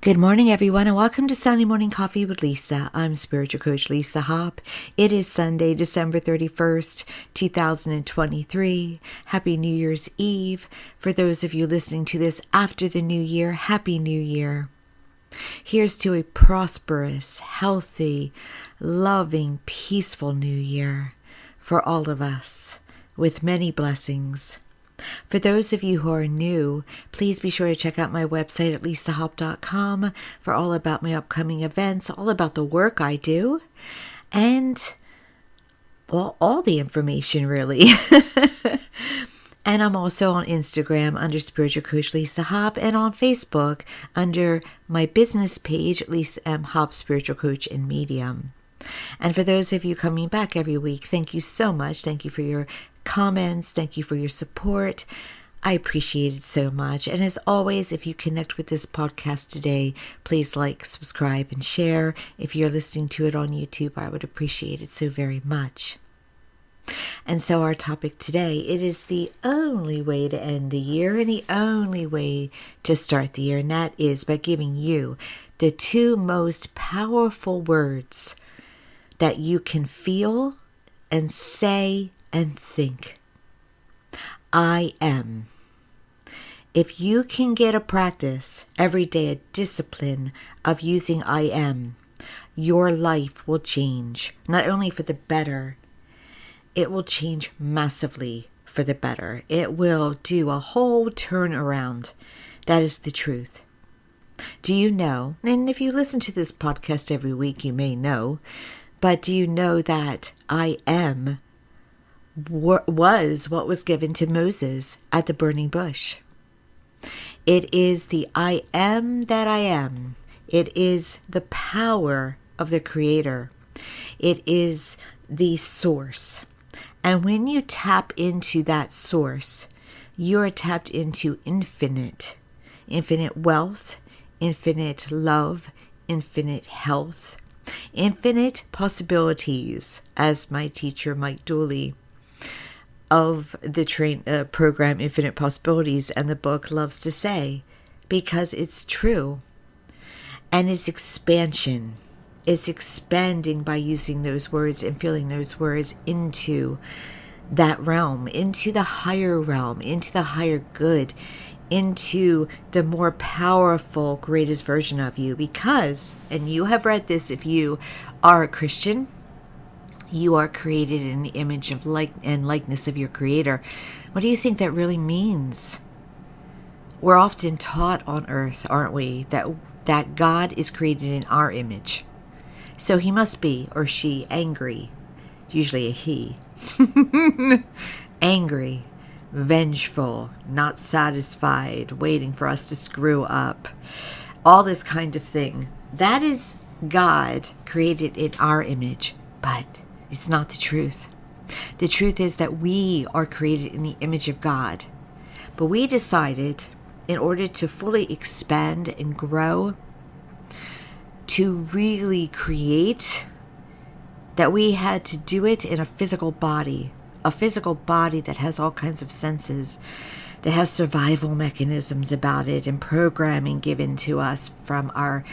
Good morning, everyone, and welcome to Sunday Morning Coffee with Lisa. I'm Spiritual Coach Lisa Hopp. It is Sunday, December 31st, 2023. Happy New Year's Eve. For those of you listening to this after the new year, Happy New Year. Here's to a prosperous, healthy, loving, peaceful new year for all of us, with many blessings. For those of you who are new, please be sure to check out my website at lisahopp.com for all about my upcoming events, all about the work I do, and, well, all the information really. And I'm also on Instagram under Spiritual Coach Lisa Hopp, and on Facebook under my business page, Lisa M. Hopp, Spiritual Coach and Medium. And for those of you coming back every week, thank you so much. Thank you for your comments. Thank you for your support. I appreciate it so much. And as always, if you connect with this podcast today, please like, subscribe, and share. If you're listening to it on YouTube, I would appreciate it so very much. And so our topic today, it is the only way to end the year and the only way to start the year, and that is by giving you the two most powerful words that you can feel and say and think. I am. If you can get a practice every day, a discipline of using I am, your life will change, not only for the better, it will change massively for the better. It will do a whole turnaround. That is the truth. Do you know, and if you listen to this podcast every week, you may know, but do you know that I am was what was given to Moses at the burning bush? It is the I am that I am. It is the power of the Creator. It is the source. And when you tap into that source, you're tapped into infinite wealth, infinite love, infinite health, infinite possibilities, as my teacher Mike Dooley of the program Infinite Possibilities and the book loves to say, because it's true. And it's expansion. It's expanding by using those words and feeling those words into that realm, into the higher realm, into the higher good, into the more powerful, greatest version of you. Because, and you have read this if you are a Christian, you are created in the image of and likeness of your Creator. What do you think that really means? We're often taught on earth, aren't we, that God is created in our image. So he must be, or she, angry. It's usually a he. Angry, vengeful, not satisfied, waiting for us to screw up. All this kind of thing. That is God created in our image, but it's not the truth. The truth is that we are created in the image of God. But we decided, in order to fully expand and grow, to really create, that we had to do it in a physical body that has all kinds of senses, that has survival mechanisms about it and programming given to us from our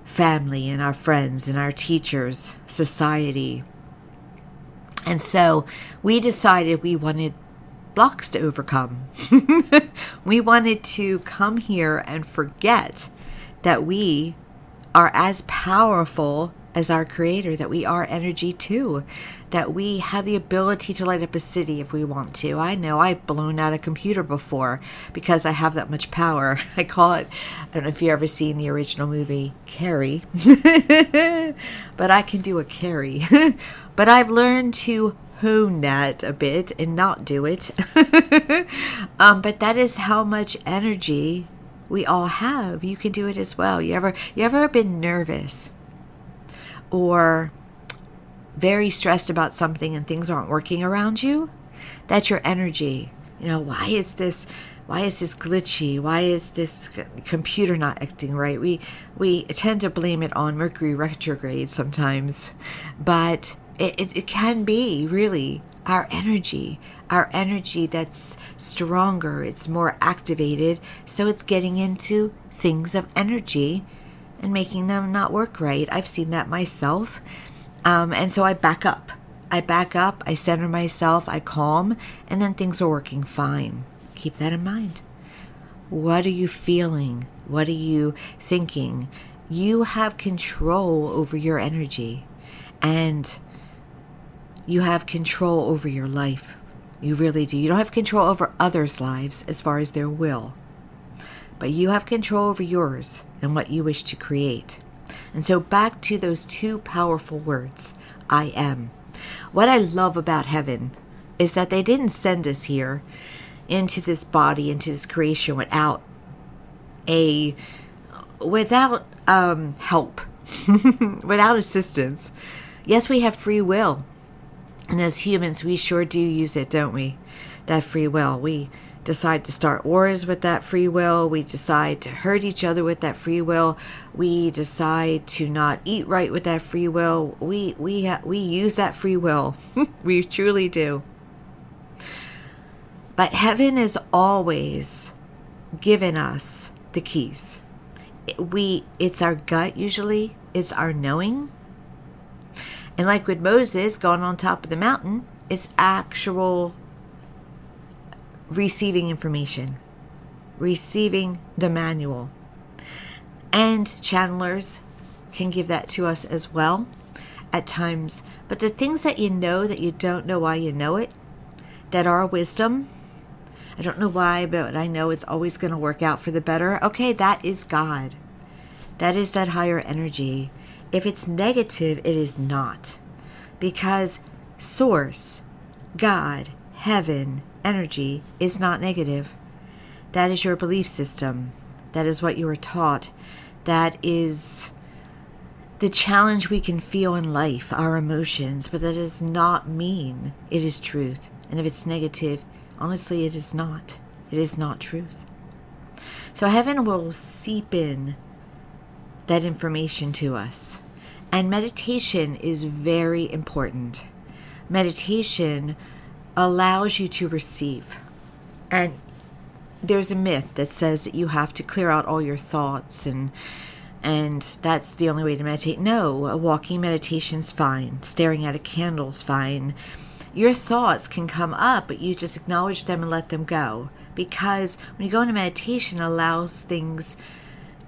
family and our friends and our teachers, society. And so we decided we wanted blocks to overcome. We wanted to come here and forget that we are as powerful as our Creator, that we are energy too, that we have the ability to light up a city if we want to. I know I've blown out a computer before because I have that much power. I call it, I don't know if you've ever seen the original movie Carrie, but I can do a Carrie. But I've learned to hone that a bit and not do it. But that is how much energy we all have. You can do it as well. You ever been nervous or very stressed about something and things aren't working around you? That's your energy. You know, why is this glitchy? Why is this computer not acting right? We tend to blame it on Mercury retrograde sometimes, but it can be really our energy that's stronger, it's more activated, so it's getting into things of energy and making them not work right. I've seen that myself. And so I back up. I center myself, I calm, and then things are working fine. Keep that in mind. What are you feeling? What are you thinking? You have control over your energy, and you have control over your life. You really do. You don't have control over others' lives as far as their will, but you have control over yours and what you wish to create. And so back to those two powerful words, I am. What I love about heaven is that they didn't send us here into this body, into this creation without help, without assistance. Yes, we have free will. And as humans, we sure do use it, don't we? That free will. We decide to start wars with that free will. We decide to hurt each other with that free will. We decide to not eat right with that free will. We use that free will. We truly do. But heaven has always given us the keys. It's our gut usually. It's our knowing. And like with Moses going on top of the mountain, it's actual receiving information, receiving the manual. And channelers can give that to us as well at times. But the things that you know that you don't know why you know it, that are wisdom, I don't know why, but I know it's always going to work out for the better. Okay, that is God. That is that higher energy. If it's negative, it is not. Because source, God, heaven, energy is not negative. That is your belief system. That is what you were taught. That is the challenge we can feel in life, our emotions. But that does not mean it is truth. And if it's negative, honestly, it is not. It is not truth. So heaven will seep in that information to us. And meditation is very important. Meditation allows you to receive. And there's a myth that says that you have to clear out all your thoughts and that's the only way to meditate. No, a walking meditation's fine. Staring at a candle's fine. Your thoughts can come up, but you just acknowledge them and let them go. Because when you go into meditation, it allows things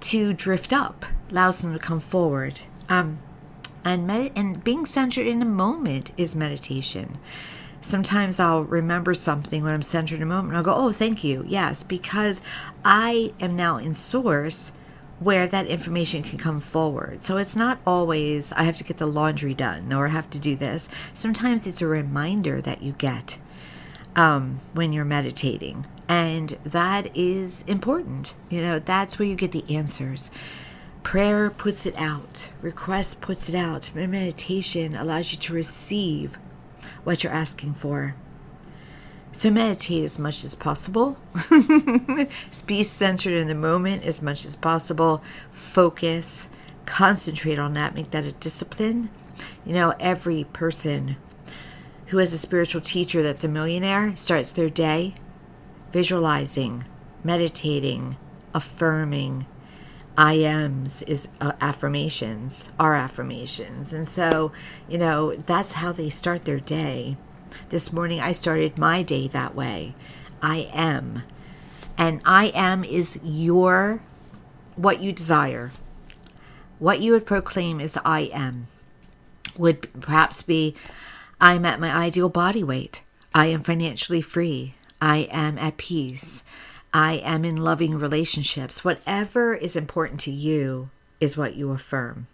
to drift up, allows them to come forward. And being centered in the moment is meditation. Sometimes I'll remember something when I'm centered in a moment, and I'll go, oh, thank you. Yes, because I am now in source where that information can come forward. So it's not always, I have to get the laundry done or I have to do this. Sometimes it's a reminder that you get when you're meditating. And that is important. That's where you get the answers. Prayer puts it out. Request puts it out. Meditation allows you to receive what you're asking for. So meditate as much as possible. Be centered in the moment as much as possible. Focus. Concentrate on that. Make that a discipline. Every person who has a spiritual teacher that's a millionaire starts their day visualizing, meditating, affirming. I ams is affirmations, are affirmations. And so, that's how they start their day. This morning I started my day that way. I am. And I am is what you desire. What you would proclaim is I am. Would perhaps be, I'm at my ideal body weight. I am financially free. I am at peace. I am in loving relationships. Whatever is important to you is what you affirm.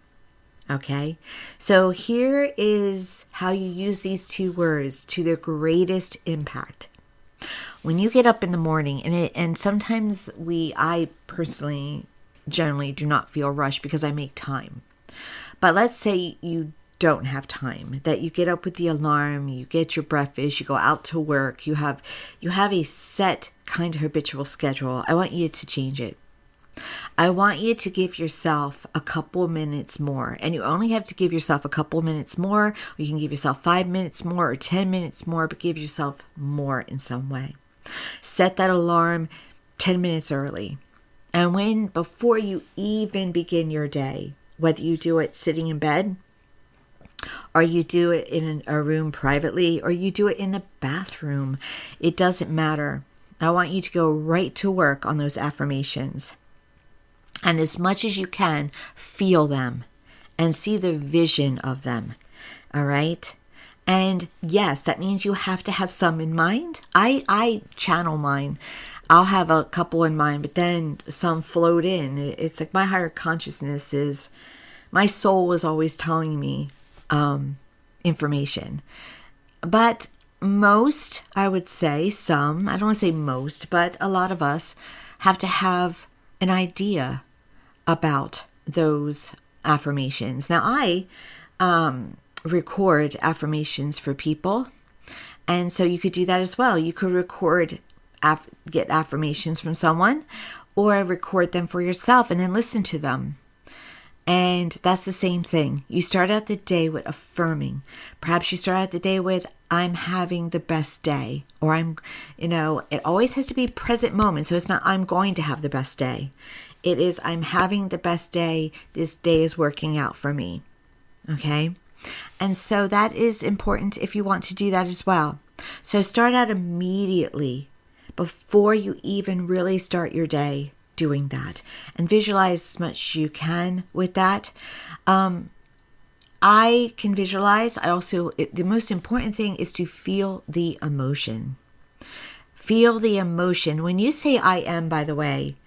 Okay? So here is how you use these two words to their greatest impact. When you get up in the morning, and sometimes I personally generally do not feel rushed because I make time. But let's say you don't have time, that you get up with the alarm, you get your breakfast, you go out to work, you have a set kind of habitual schedule. I want you to change it. I want you to give yourself a couple minutes more, and you only have to give yourself a couple minutes more, or you can give yourself 5 minutes more or 10 minutes more, but give yourself more in some way. Set that alarm 10 minutes early. And before you even begin your day, whether you do it sitting in bed, or you do it in a room privately, or you do it in the bathroom, it doesn't matter. I want you to go right to work on those affirmations. And as much as you can, feel them and see the vision of them. All right? And yes, that means you have to have some in mind. I channel mine. I'll have a couple in mind, but then some float in. It's like my higher consciousness is, my soul is always telling me information. But most, I would say, some, I don't want to say most, but a lot of us have to have an idea about those affirmations. Now, I record affirmations for people, and so you could do that as well. You could record, get affirmations from someone, or record them for yourself and then listen to them. And that's the same thing. You start out the day with affirming. Perhaps you start out the day with, I'm having the best day. Or it always has to be present moment. So it's not, I'm going to have the best day. It is, I'm having the best day. This day is working out for me. Okay? And so that is important if you want to do that as well. So start out immediately before you even really start your day doing that, and visualize as much as you can with that. I can visualize. The most important thing is to feel the emotion. Feel the emotion. When you say I am, by the way,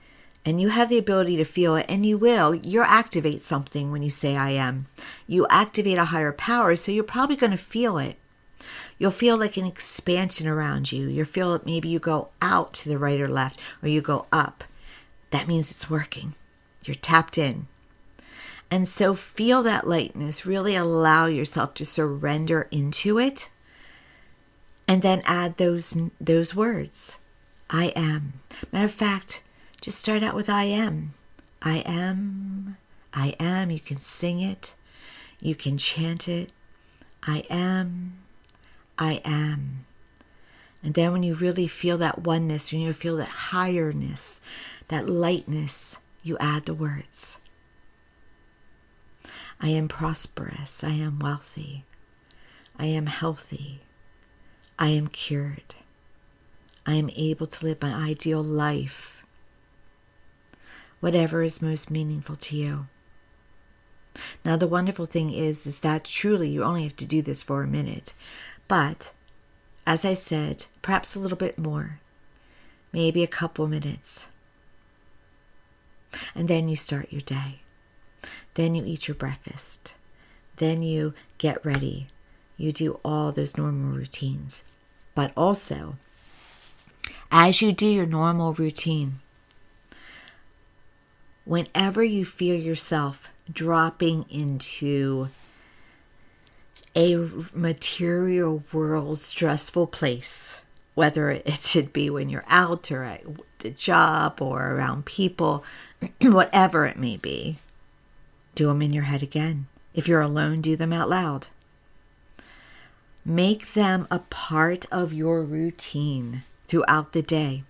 and you have the ability to feel it, and you'll activate something when you say I am. You activate a higher power, so you're probably going to feel it. You'll feel like an expansion around you. You'll feel it, maybe you go out to the right or left, or you go up. That means it's working. You're tapped in. And so feel that lightness. Really allow yourself to surrender into it. And then add those words. I am. Matter of fact, just start out with I am. I am. I am. You can sing it. You can chant it. I am. I am. And then when you really feel that oneness, when you feel that highness, that lightness, you add the words. I am prosperous. I am wealthy. I am healthy. I am cured. I am able to live my ideal life. Whatever is most meaningful to you. Now, the wonderful thing is that truly you only have to do this for a minute. But, as I said, perhaps a little bit more. Maybe a couple minutes. And then you start your day. Then you eat your breakfast. Then you get ready. You do all those normal routines. But also, as you do your normal routine, whenever you feel yourself dropping into a material world stressful place, whether it should be when you're out or at the job or around people, whatever it may be, do them in your head again. If you're alone, do them out loud. Make them a part of your routine throughout the day.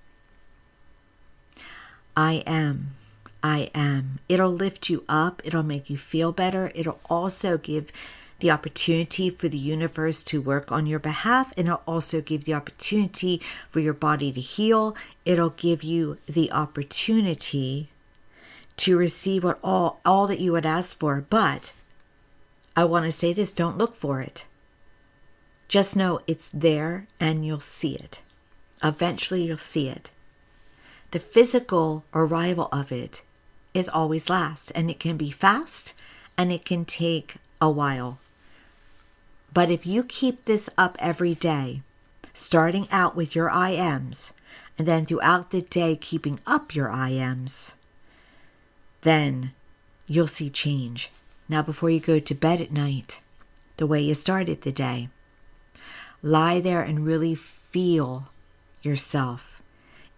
I am. I am. It'll lift you up. It'll make you feel better. It'll also give the opportunity for the universe to work on your behalf, and it'll also give the opportunity for your body to heal. It'll give you the opportunity to receive what all that you would ask for. But I want to say this, don't look for it. Just know it's there and you'll see it. Eventually you'll see it. The physical arrival of it is always last, and it can be fast and it can take a while. But if you keep this up every day, starting out with your I ams, and then throughout the day keeping up your I ams, then you'll see change. Now, before you go to bed at night, the way you started the day, lie there and really feel yourself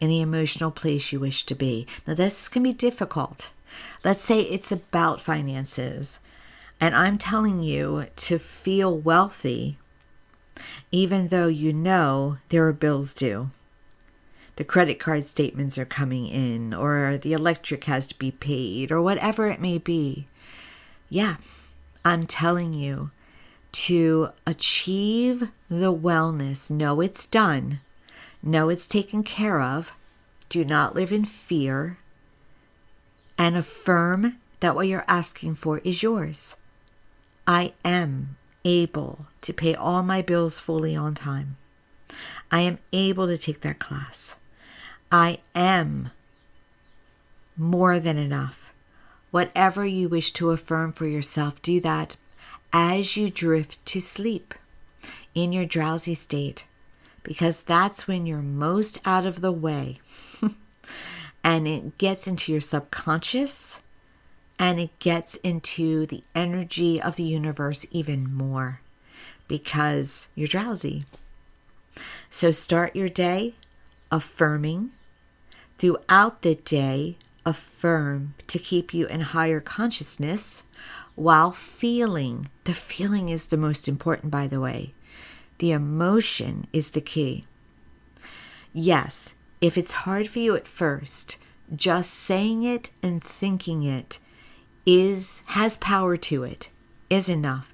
in the emotional place you wish to be. Now, this can be difficult. Let's say it's about finances, and I'm telling you to feel wealthy, even though you know there are bills due. the credit card statements are coming in, or the electric has to be paid, or whatever it may be. Yeah, I'm telling you, to achieve the wellness, know it's done, know it's taken care of, do not live in fear, and affirm that what you're asking for is yours. I am able to pay all my bills fully on time. I am able to take that class. I am more than enough. Whatever you wish to affirm for yourself, do that as you drift to sleep in your drowsy state, because that's when you're most out of the way. And it gets into your subconscious, and it gets into the energy of the universe even more because you're drowsy. So start your day affirming. Throughout the day, affirm to keep you in higher consciousness while feeling. The feeling is the most important, by the way. The emotion is the key. Yes, if it's hard for you at first, just saying it and thinking it has power to it, is enough.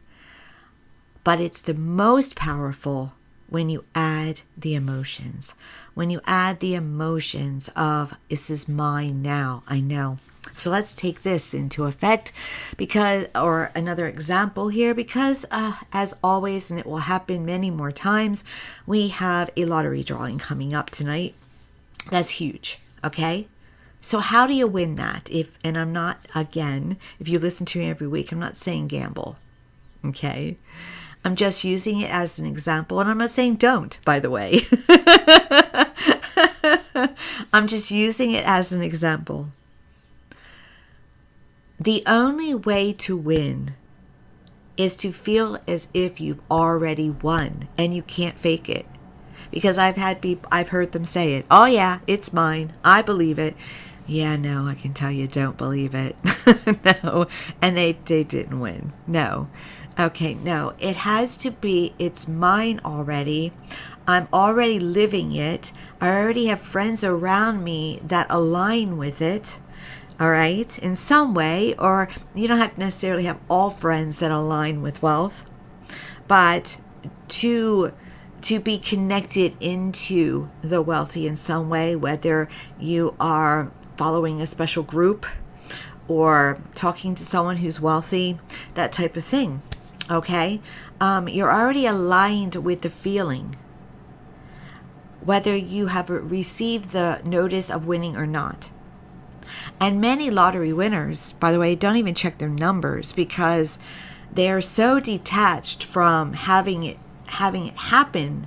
But it's the most powerful when you add the emotions. When you add the emotions of, this is mine now, I know. So let's take this into effect, or another example here, because as always, and it will happen many more times, we have a lottery drawing coming up tonight. That's huge, okay? So how do you win that? And I'm not, again, if you listen to me every week, I'm not saying gamble, okay? I'm just using it as an example, and I'm not saying don't, by the way. I'm just using it as an example. The only way to win is to feel as if you've already won, and you can't fake it. Because I've heard them say it. Oh yeah, it's mine. I believe it. Yeah, no, I can tell you don't believe it. No, and they didn't win. No. Okay, no, it has to be, it's mine already. I'm already living it. I already have friends around me that align with it. All right, in some way, or you don't have to necessarily have all friends that align with wealth, but to be connected into the wealthy in some way, whether you are following a special group or talking to someone who's wealthy, that type of thing. Okay, you're already aligned with the feeling, whether you have received the notice of winning or not. And many lottery winners, by the way, don't even check their numbers because they are so detached from having it happen,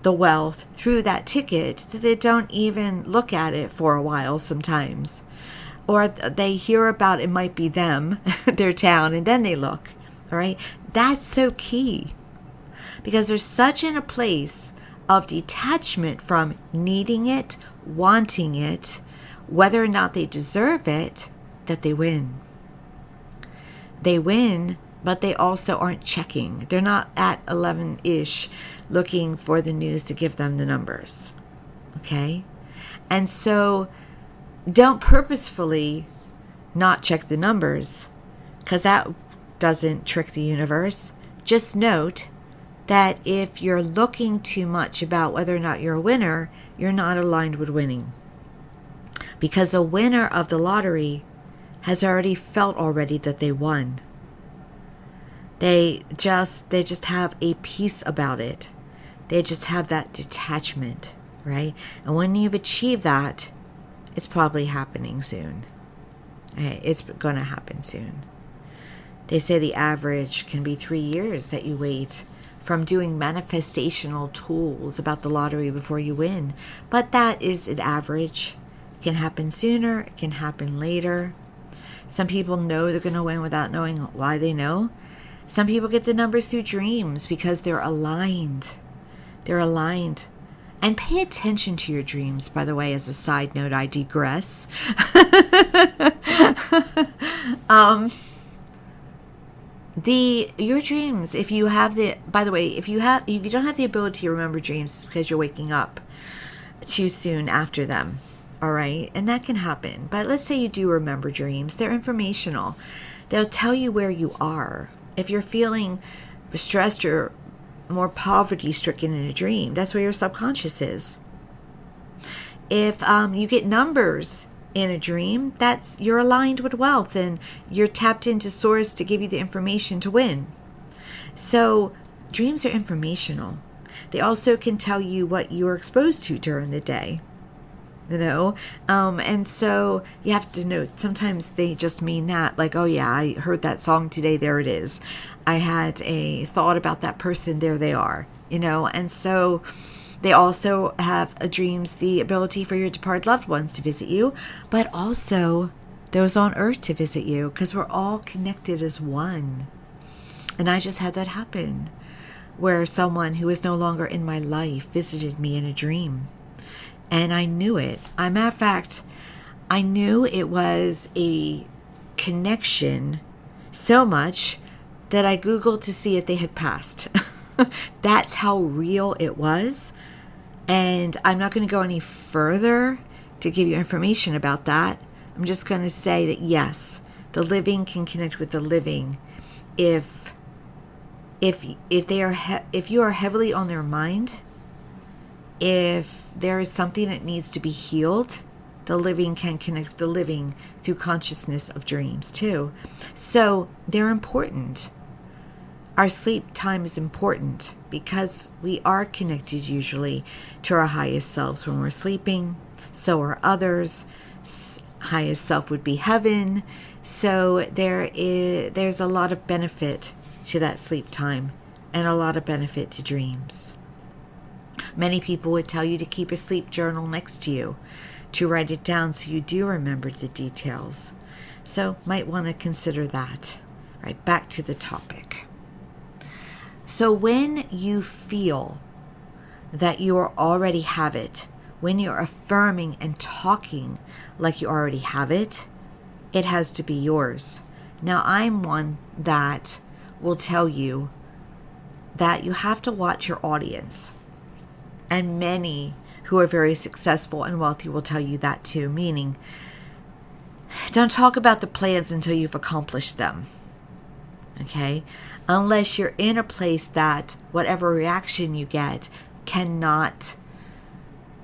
the wealth, through that ticket, that they don't even look at it for a while sometimes. Or they hear about it might be them, their town, and then they look. All right? That's so key. Because there's such a place of detachment from needing it, wanting it, whether or not they deserve it, that they win. They win, but they also aren't checking. They're not at 11-ish looking for the news to give them the numbers. Okay? And so don't purposefully not check the numbers, because that doesn't trick the universe. Just note that if you're looking too much about whether or not you're a winner, you're not aligned with winning. Because a winner of the lottery has already felt already that they won. They just have a peace about it. They just have that detachment, right? And when you've achieved that, it's probably happening soon. Okay, it's going to happen soon. They say the average can be 3 years that you wait from doing manifestational tools about the lottery before you win. But that is an average. It can happen sooner. It can happen later. Some people know they're going to win without knowing why they know. Some people get the numbers through dreams because they're aligned. They're aligned. And pay attention to your dreams, by the way, as a side note, I digress. Your dreams, if you don't have the ability to remember dreams because you're waking up, too soon after them. All right. And that can happen. But let's say you do remember dreams. They're informational. They'll tell you where you are. If you're feeling stressed or more poverty stricken in a dream, that's where your subconscious is. If you get numbers in a dream, that's you're aligned with wealth and you're tapped into source to give you the information to win. So dreams are informational. They also can tell you what you're exposed to during the day. And so you have to know, sometimes they just mean that, like, oh yeah, I heard that song today, there it is. I had a thought about that person, there they are, and so they also have dreams, the ability for your departed loved ones to visit you, but also those on earth to visit you, because we're all connected as one. And I just had that happen, where someone who is no longer in my life visited me in a dream. And I knew it. As a matter of fact, I knew it was a connection so much that I Googled to see if they had passed. That's how real it was. And I'm not going to go any further to give you information about that. I'm just going to say that yes, the living can connect with the living if you are heavily on their mind. If there is something that needs to be healed, the living can connect with the living through consciousness of dreams too. So they're important. Our sleep time is important because we are connected usually to our highest selves when we're sleeping. So are others. Highest self would be heaven. So there's a lot of benefit to that sleep time and a lot of benefit to dreams. Many people would tell you to keep a sleep journal next to you, to write it down so you do remember the details. So might want to consider that. Right, back to the topic. So when you feel that you already have it, when you're affirming and talking like you already have it, it has to be yours. Now, I'm one that will tell you that you have to watch your audience. And many who are very successful and wealthy will tell you that too, meaning don't talk about the plans until you've accomplished them. Okay? Unless you're in a place that whatever reaction you get cannot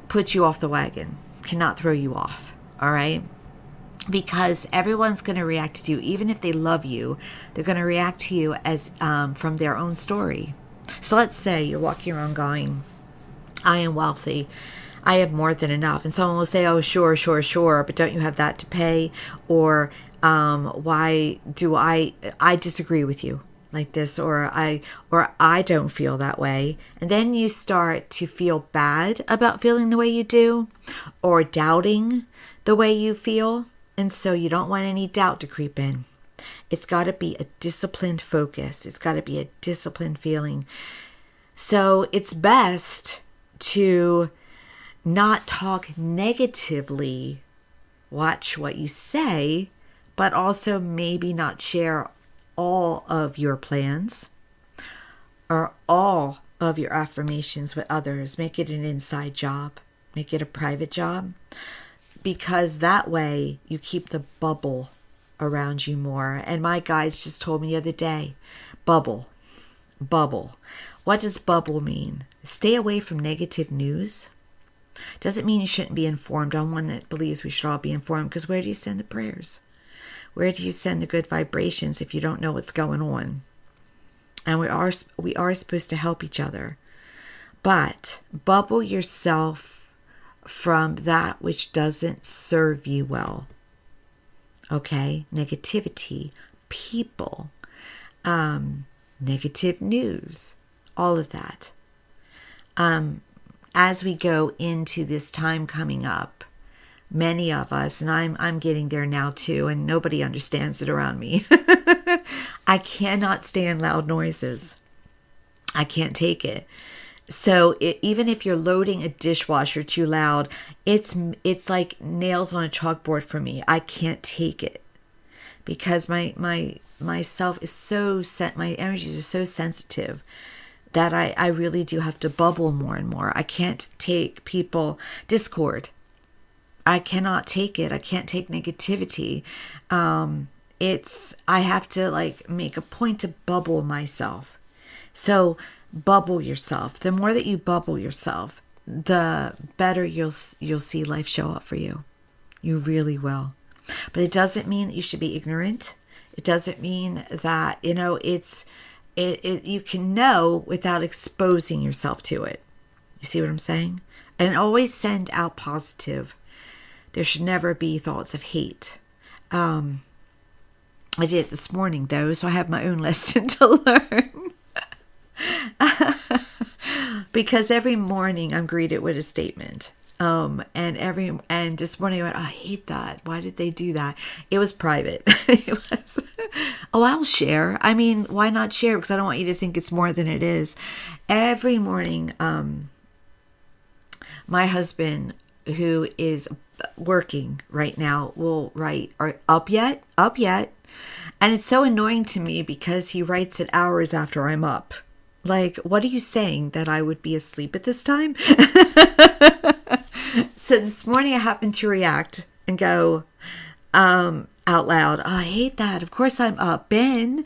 put you off the wagon, cannot throw you off. All right? Because everyone's going to react to you, even if they love you, they're going to react to you as from their own story. So let's say you're walking around going, I am wealthy, I have more than enough. And someone will say, oh, sure, but don't you have that to pay? Or why do I disagree with you like this? Or I don't feel that way. And then you start to feel bad about feeling the way you do, or doubting the way you feel. And so you don't want any doubt to creep in. It's got to be a disciplined focus. It's got to be a disciplined feeling. So it's best to not talk negatively, watch what you say, but also maybe not share all of your plans or all of your affirmations with others. Make it an inside job. Make it a private job, because that way you keep the bubble around you more. And my guides just told me the other day, bubble. What does bubble mean? Stay away from negative news. Doesn't mean you shouldn't be informed. I'm one that believes we should all be informed, because where do you send the prayers? Where do you send the good vibrations if you don't know what's going on? And we are supposed to help each other. But bubble yourself from that which doesn't serve you well. Okay? Negativity, people, negative news, all of that. As we go into this time coming up, many of us, and I'm getting there now too, and nobody understands it around me. I cannot stand loud noises. I can't take it. So even if you're loading a dishwasher too loud, it's like nails on a chalkboard for me. I can't take it, because my self is my energies are so sensitive that I really do have to bubble more and more. I can't take discord. I cannot take it. I can't take negativity. I have to like make a point to bubble myself. So bubble yourself. The more that you bubble yourself, the better you'll see life show up for you. You really will. But it doesn't mean that you should be ignorant. It doesn't mean that, you can know without exposing yourself to it. You see what I'm saying? And always send out positive. There should never be thoughts of hate. I did it this morning though, so I have my own lesson to learn. Because every morning I'm greeted with a statement. And this morning I went, I hate that. Why did they do that? It was private. I'll share. I mean, why not share? Because I don't want you to think it's more than it is. Every morning, my husband, who is working right now, will write, "Are up yet? Up yet?" And it's so annoying to me because he writes it hours after I'm up. Like, what are you saying? That I would be asleep at this time? So this morning I happened to react and go out loud, I hate that. Of course I'm up, Ben.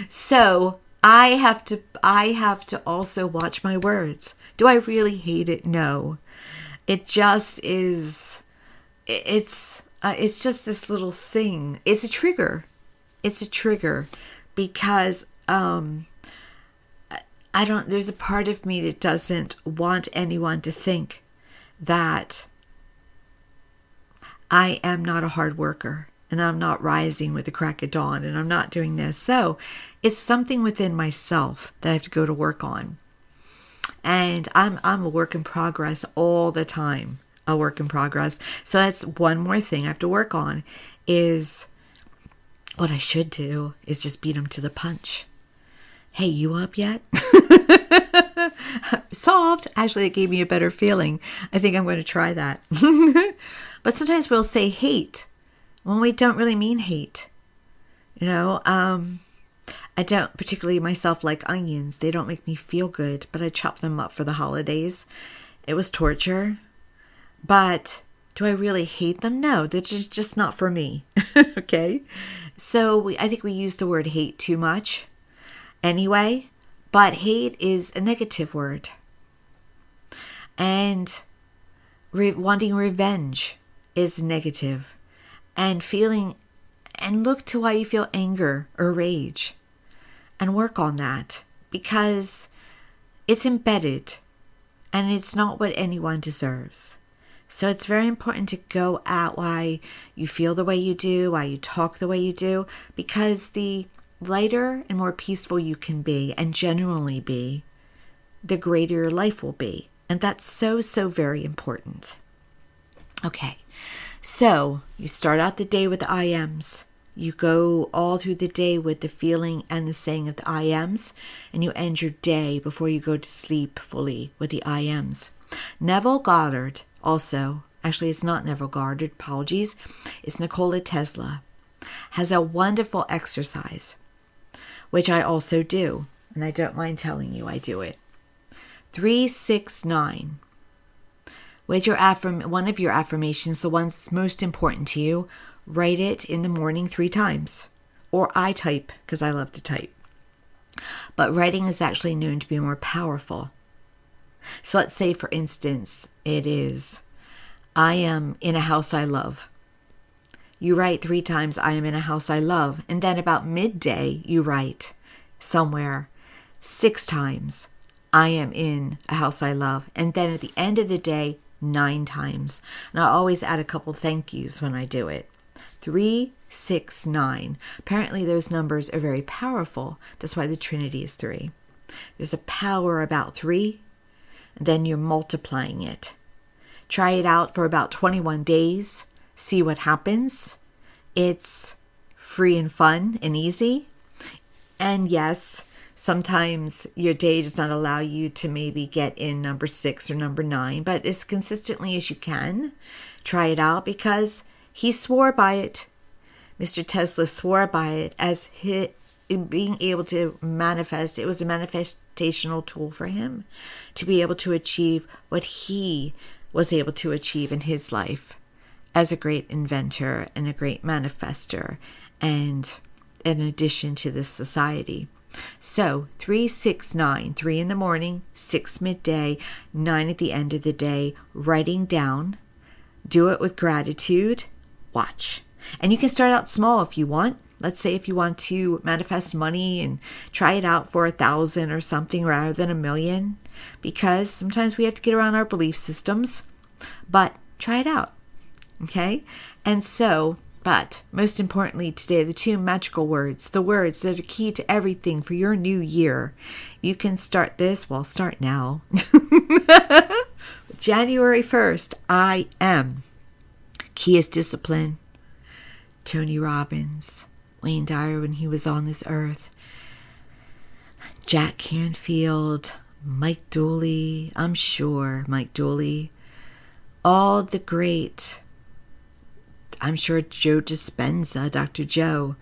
So I have to also watch my words. Do I really hate it? No. It just is. It's just this little thing. It's a trigger. It's a trigger because there's a part of me that doesn't want anyone to think that I am not a hard worker and I'm not rising with the crack of dawn and I'm not doing this. So it's something within myself that I have to go to work on. And I'm a work in progress all the time. A work in progress. So that's one more thing I have to work on is what I should do is just beat them to the punch. Hey, you up yet? Solved. Actually, it gave me a better feeling. I think I'm going to try that. But sometimes we'll say hate when we don't really mean hate. I don't particularly myself like onions. They don't make me feel good, but I chop them up for the holidays. It was torture. But do I really hate them? No, they're just not for me. Okay? So I think we use the word hate too much anyway. But hate is a negative word. And wanting revenge is negative. And look to why you feel anger or rage. And work on that. Because it's embedded. And it's not what anyone deserves. So it's very important to go at why you feel the way you do, why you talk the way you do. Because the lighter and more peaceful you can be and genuinely be, the greater your life will be. And that's so, so very important. Okay, so you start out the day with the I ams. You go all through the day with the feeling and the saying of the I ams. And you end your day before you go to sleep fully with the I ams. Neville Goddard also, actually it's not Neville Goddard, apologies. It's Nikola Tesla. Has a wonderful exercise, which I also do. And I don't mind telling you I do it. 369. With one of your affirmations, the one that's most important to you, write it in the morning 3 times. Or I type, because I love to type. But writing is actually known to be more powerful. So let's say, for instance, it is, I am in a house I love. You write 3 times, I am in a house I love. And then about midday, you write somewhere 6 times, I am in a house I love. And then at the end of the day, 9 times. And I always add a couple thank yous when I do it. 3, 6, 9. Apparently those numbers are very powerful. That's why the Trinity is 3. There's a power about 3, and then you're multiplying it. Try it out for about 21 days. See what happens. It's free and fun and easy. And yes, sometimes your day does not allow you to maybe get in number 6 or number 9, but as consistently as you can, try it out because he swore by it. Mr. Tesla swore by it as being able to manifest, it was a manifestational tool for him to be able to achieve what he was able to achieve in his life as a great inventor and a great manifester, and in addition to this society. So 3, 6, 9, 3 in the morning, 6 midday, 9 at the end of the day, writing down. Do it with gratitude. Watch. And you can start out small if you want. Let's say if you want to manifest money and try it out for 1,000 or something rather than 1,000,000, because sometimes we have to get around our belief systems, but try it out. Okay? And so, but most importantly today, the 2 magical words, the words that are key to everything for your new year. You can start this, well, start now. January 1st, I am. Key is discipline. Tony Robbins, Wayne Dyer when he was on this earth, Jack Canfield, Mike Dooley, I'm sure Mike Dooley, all the great, I'm sure Joe Dispenza, Dr. Joe,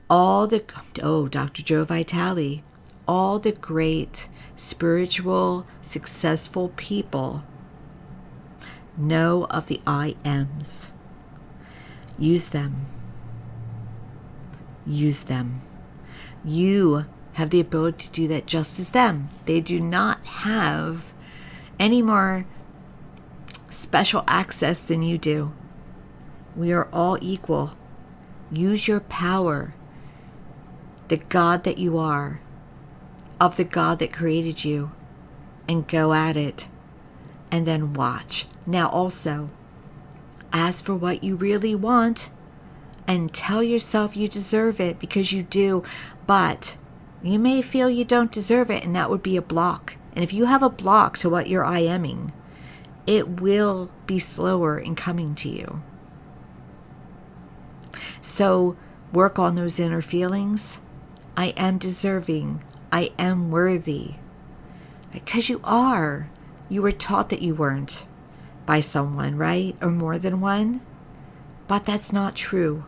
Dr. Joe Vitale, all the great spiritual, successful people know of the I Ams. Use them. Use them. You have the ability to do that just as them. They do not have any more special access than you do. We are all equal. Use your power, the God that you are, of the God that created you, and go at it. And then watch. Now also, ask for what you really want and tell yourself you deserve it, because you do. But you may feel you don't deserve it, and that would be a block. And if you have a block to what you're I-aming, it will be slower in coming to you. So work on those inner feelings. I am deserving. I am worthy. Because you are. You were taught that you weren't by someone, right? Or more than one. But that's not true.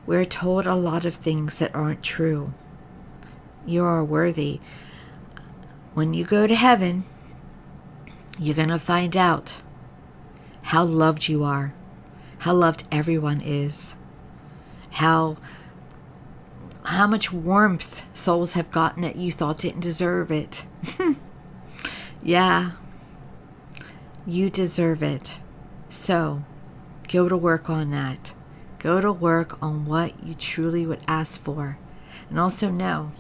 We're told a lot of things that aren't true. You are worthy. When you go to heaven, you're going to find out how loved you are, how loved everyone is, how much warmth souls have gotten that you thought didn't deserve it. Yeah, you deserve it. So go to work on that. Go to work on what you truly would ask for. And also know,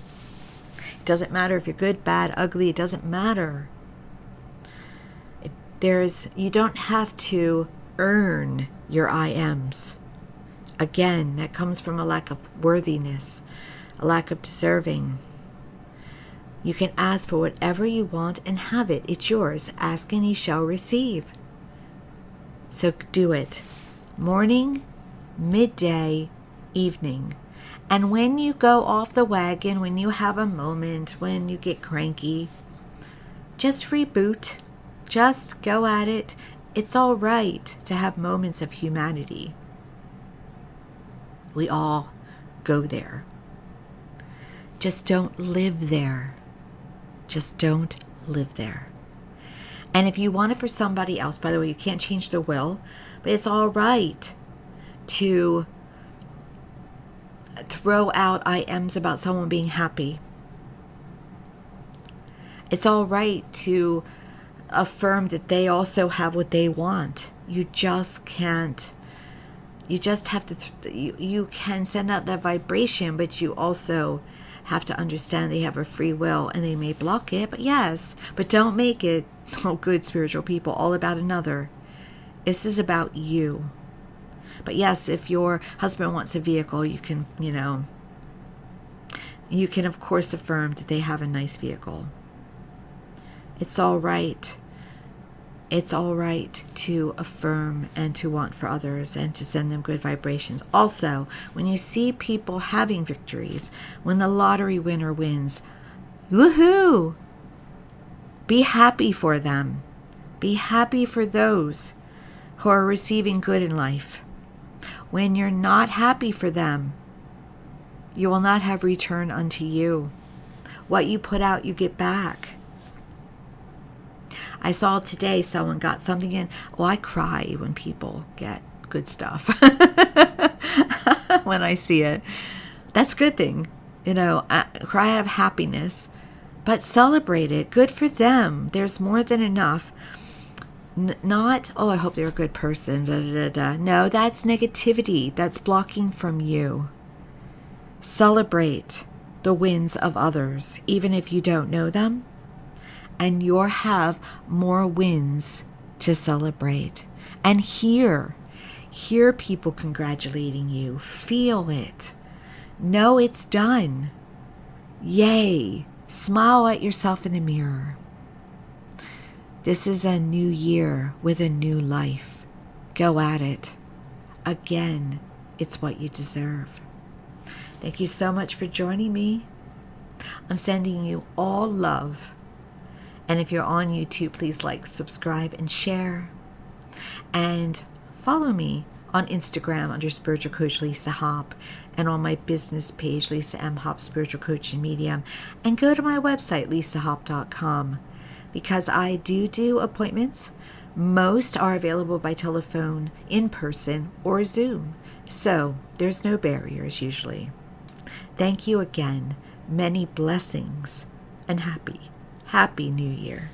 it doesn't matter if you're good, bad, ugly, it doesn't matter. You don't have to earn your I ams. Again, that comes from a lack of worthiness, a lack of deserving. You can ask for whatever you want and have it. It's yours. Ask and ye shall receive. So do it. Morning, midday, evening. And when you go off the wagon, when you have a moment, when you get cranky, just reboot. Just go at it. It's all right to have moments of humanity. We all go there. Just don't live there. Just don't live there. And if you want it for somebody else, by the way, you can't change their will, but it's all right to throw out I ams about someone being happy. It's all right to affirm that they also have what they want. You just can't. You just have to, you can send out that vibration, but you also have to understand they have a free will and they may block it. But yes, but don't make it, oh good spiritual people, all about another. This is about you. But yes, if your husband wants a vehicle, you can, you can of course affirm that they have a nice vehicle. It's all right. It's all right to affirm and to want for others and to send them good vibrations. Also, when you see people having victories, when the lottery winner wins, woohoo! Be happy for them. Be happy for those who are receiving good in life. When you're not happy for them, You will not have return unto you. What you put out, you get back. I saw today someone got something in. Oh, I cry when people get good stuff when I see it. That's a good thing. I cry out of happiness, but celebrate it. Good for them. There's more than enough. Not, oh, I hope they're a good person. Da, da, da, da. No, that's negativity. That's blocking from you. Celebrate the wins of others, even if you don't know them. And you'll have more wins to celebrate. And hear people congratulating you. Feel it. Know it's done. Yay. Smile at yourself in the mirror. This is a new year with a new life. Go at it. Again, it's what you deserve. Thank you so much for joining me. I'm sending you all love. And if you're on YouTube, please like, subscribe, and share. And follow me on Instagram under Spiritual Coach Lisa Hop, and on my business page, Lisa M. Hop Spiritual Coach and Medium. And go to my website, lisahop.com, because I do appointments. Most are available by telephone, in person, or Zoom. So there's no barriers usually. Thank you again. Many blessings and happy New Year.